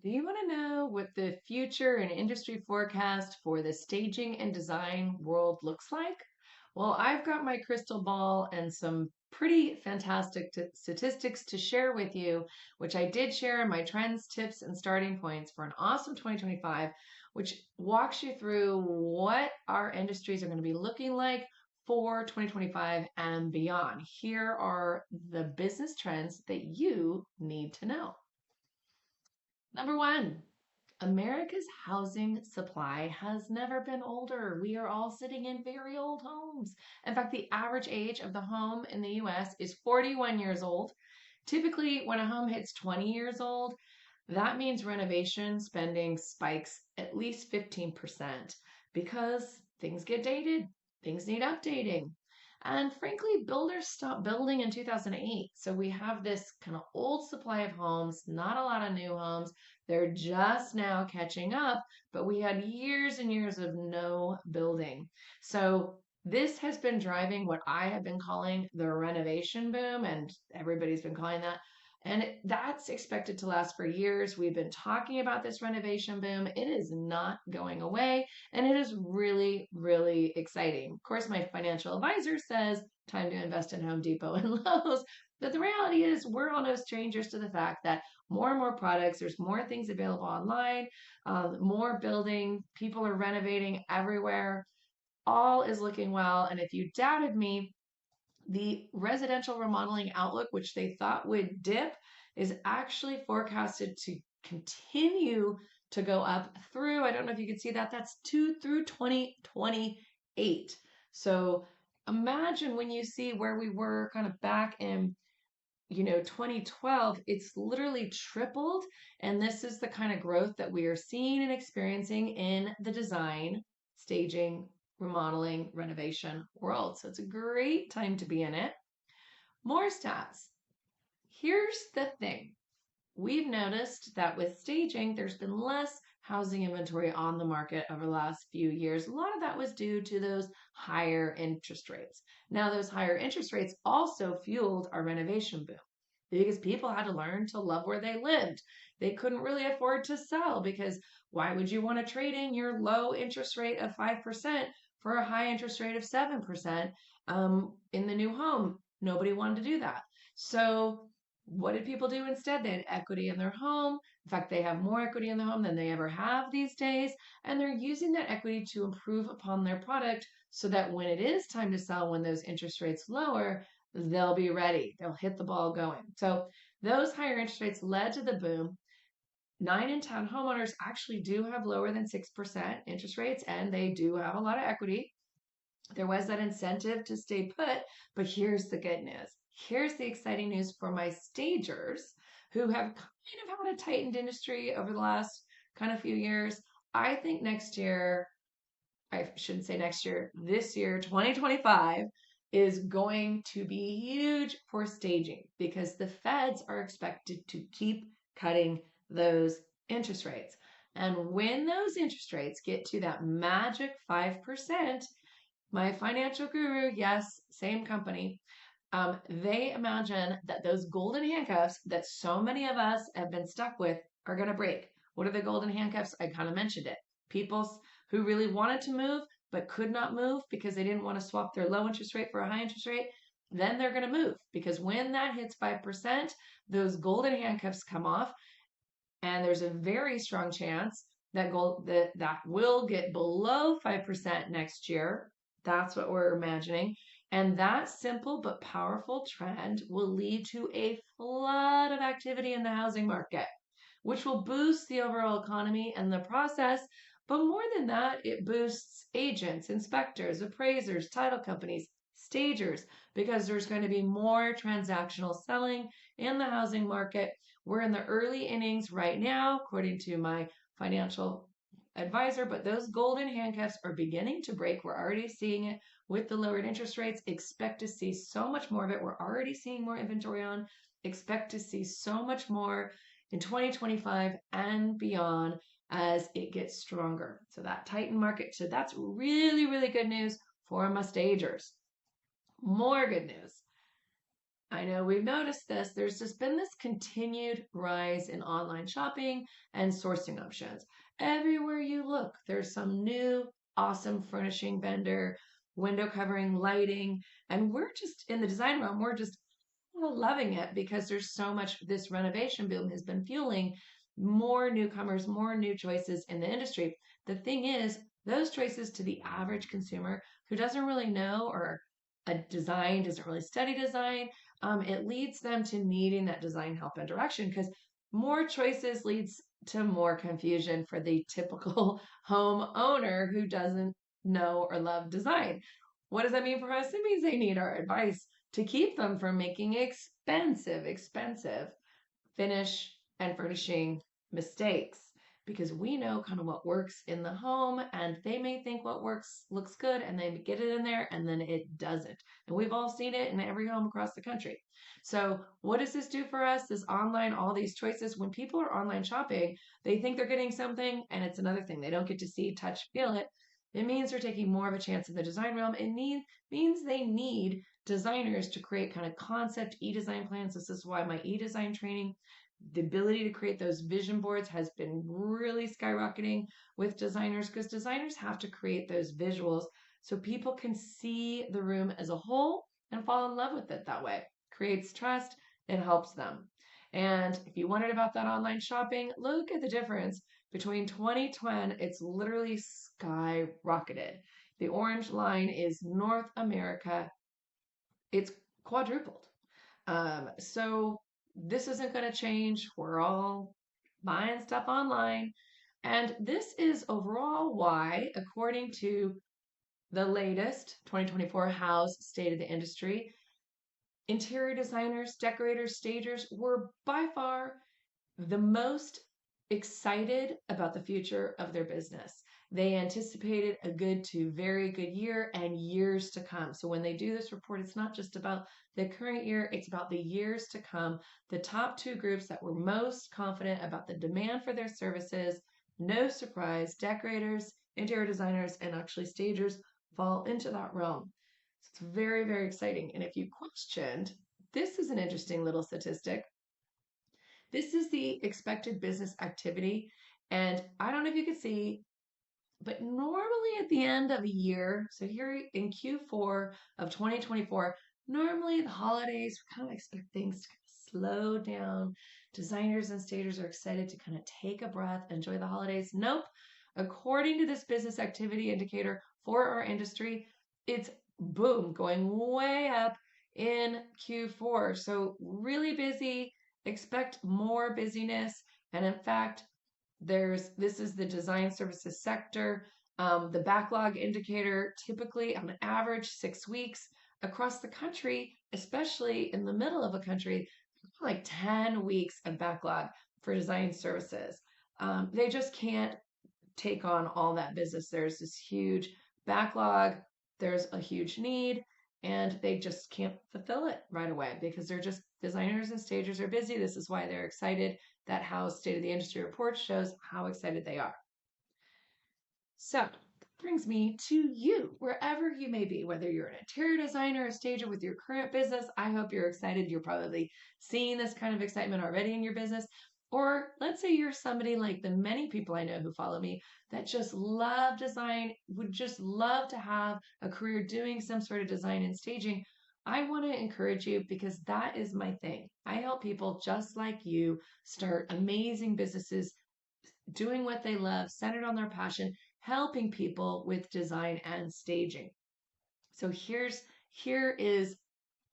Do you want to know what the future and industry forecast for the staging and design world looks like? Well, I've got my crystal ball and some pretty fantastic statistics to share with you, which I did share in my trends, tips, and starting points for an awesome 2025, which walks you through what our industries are going to be looking like for 2025 and beyond. Here are the business trends that you need to know. Number one, America's housing supply has never been older. We are all sitting in very old homes. In fact, the average age of the home in the US is 41 years old. Typically, when a home hits 20 years old, that means renovation spending spikes at least 15% because things get dated, things need updating. And frankly, builders stopped building in 2008. So we have this kind of old supply of homes, not a lot of new homes. They're just now catching up, but we had years and years of no building. So this has been driving what I have been calling the renovation boom, and everybody's been calling that. And that's expected to last for years. We've been talking about this renovation boom. It is not going away, and it is really, really exciting. Of course, my financial advisor says time to invest in Home Depot and Lowe's. But the reality is, we're all no strangers to the fact that more and more products, there's more things available online, more building, people are renovating everywhere. All is looking well. And if you doubted me, the residential remodeling outlook, which they thought would dip, is actually forecasted to continue to go up through, I don't know if you can see that, that's through 2028. So imagine when you see where we were kind of back in 2012, it's literally tripled. And this is the kind of growth that we are seeing and experiencing in the design, staging, remodeling, renovation world. So it's a great time to be in it. More stats. Here's the thing. We've noticed that with staging, there's been less housing inventory on the market over the last few years. A lot of that was due to those higher interest rates. Now, those higher interest rates also fueled our renovation boom because people had to learn to love where they lived. They couldn't really afford to sell because why would you want to trade in your low interest rate of 5% for a high interest rate of 7% in the new home? Nobody wanted to do that. So what did people do instead? They had equity in their home. In fact, they have more equity in the home than they ever have these days. And they're using that equity to improve upon their product so that when it is time to sell, when those interest rates lower, they'll be ready. They'll hit the ball going. So those higher interest rates led to the boom. 9 in 10 homeowners actually do have lower than 6% interest rates, and they do have a lot of equity. There was that incentive to stay put, but here's the good news. Here's the exciting news for my stagers who have kind of had a tightened industry over the last kind of few years. I think next year, I shouldn't say next year, this year, 2025, is going to be huge for staging because the feds are expected to keep cutting those interest rates. And when those interest rates get to that magic 5%, my financial guru, yes, same company, they imagine that those golden handcuffs that so many of us have been stuck with are going to break. What are the golden handcuffs? I kind of mentioned it. People who really wanted to move but could not move because they didn't want to swap their low interest rate for a high interest rate, then they're going to move because when that hits 5%, those golden handcuffs come off, and there's a very strong chance that that will get below 5% next year. That's what we're imagining. And that simple but powerful trend will lead to a flood of activity in the housing market, which will boost the overall economy and the process. But more than that, it boosts agents, inspectors, appraisers, title companies, stagers, because there's going to be more transactional selling in the housing market. We're in the early innings right now, according to my financial advisor, but those golden handcuffs are beginning to break. We're already seeing it with the lowered interest rates. Expect to see so much more of it. We're already seeing more inventory on. Expect to see so much more in 2025 and beyond as it gets stronger. So that tightened market, so that's really, really good news for my stagers. More good news. I know we've noticed this. There's just been this continued rise in online shopping and sourcing options. Everywhere you look, there's some new awesome furnishing vendor, window covering, lighting, and we're just in the design realm, we're just loving it because there's so much this renovation boom has been fueling more newcomers, more new choices in the industry. The thing is, those choices to the average consumer who doesn't really know or a design doesn't really study design, it leads them to needing that design help and direction because more choices leads to more confusion for the typical home owner who doesn't know or love design. What does that mean for us? It means they need our advice to keep them from making expensive finish and furnishing mistakes because we know kind of what works in the home and they may think what works looks good and they get it in there and then it doesn't. And we've all seen it in every home across the country. So what does this do for us? This online, all these choices, when people are online shopping, they think they're getting something and it's another thing. They don't get to see, touch, feel it. It means they're taking more of a chance in the design realm. Means they need designers to create kind of concept e-design plans. This is why my e-design training, the ability to create those vision boards has been really skyrocketing with designers because designers have to create those visuals so people can see the room as a whole and fall in love with it that way. Creates trust, it helps them. And if you wondered about that online shopping, look at the difference between 2010, it's literally skyrocketed. The orange line is North America, it's quadrupled. So this isn't going to change. We're all buying stuff online. And this is overall why, according to the latest 2024 House State of the Industry, interior designers, decorators, stagers were by far the most excited about the future of their business. They anticipated a good to very good year and years to come. So when they do this report, it's not just about the current year, it's about the years to come. The top two groups that were most confident about the demand for their services, no surprise, decorators, interior designers, and actually stagers fall into that realm. So it's very, very exciting. And if you questioned, this is an interesting little statistic. This is the expected business activity. And I don't know if you can see, but normally at the end of a year, so here in Q4 of 2024, normally the holidays, we kind of expect things to kind of slow down. Designers and stagers are excited to kind of take a breath, enjoy the holidays. Nope. According to this business activity indicator for our industry, it's boom, going way up in Q4. So really busy, expect more busyness. And in fact, this is the design services sector. The backlog indicator, typically on average 6 weeks across the country, especially in the middle of a country, like 10 weeks of backlog for design services. They just can't take on all that business. There's this huge backlog, there's a huge need, and they just can't fulfill it right away because they're just designers and stagers are busy. This is why they're excited. That House State of the Industry report shows how excited they are. So that brings me to you, wherever you may be, whether you're an interior designer or stager with your current business. I hope you're excited. You're probably seeing this kind of excitement already in your business. Or let's say you're somebody like the many people I know who follow me that just love design, would just love to have a career doing some sort of design and staging. I want to encourage you because that is my thing. I help people just like you start amazing businesses doing what they love, centered on their passion, helping people with design and staging. So here is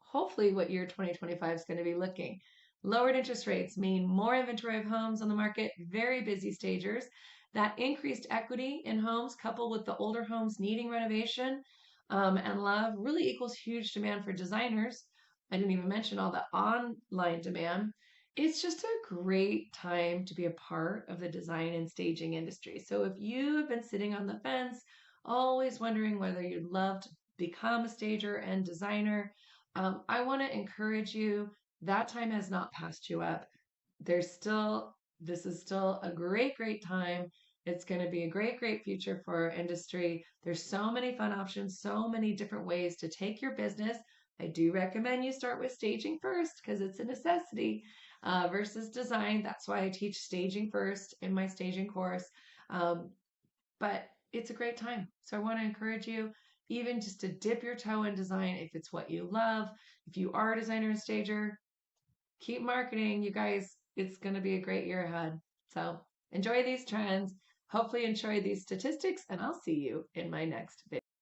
hopefully what year 2025 is going to be looking. Lowered interest rates mean more inventory of homes on the market, very busy stagers. That increased equity in homes coupled with the older homes needing renovation and love really equals huge demand for designers. I didn't even mention all the online demand. It's just a great time to be a part of the design and staging industry. So if you have been sitting on the fence, always wondering whether you'd love to become a stager and designer, I want to encourage you. That time has not passed you up. This is still a great time. It's going to be a great future for our industry. There's so many fun options, so many different ways to take your business, I do recommend you start with staging first because it's a necessity versus design. That's why I teach staging first in my staging course. Um, but it's a great time. So I want to encourage you even just to dip your toe in design if it's what you love. If you are a designer and stager, keep marketing, you guys. It's going to be a great year ahead. So enjoy these trends. Hopefully enjoy these statistics, and I'll see you in my next video.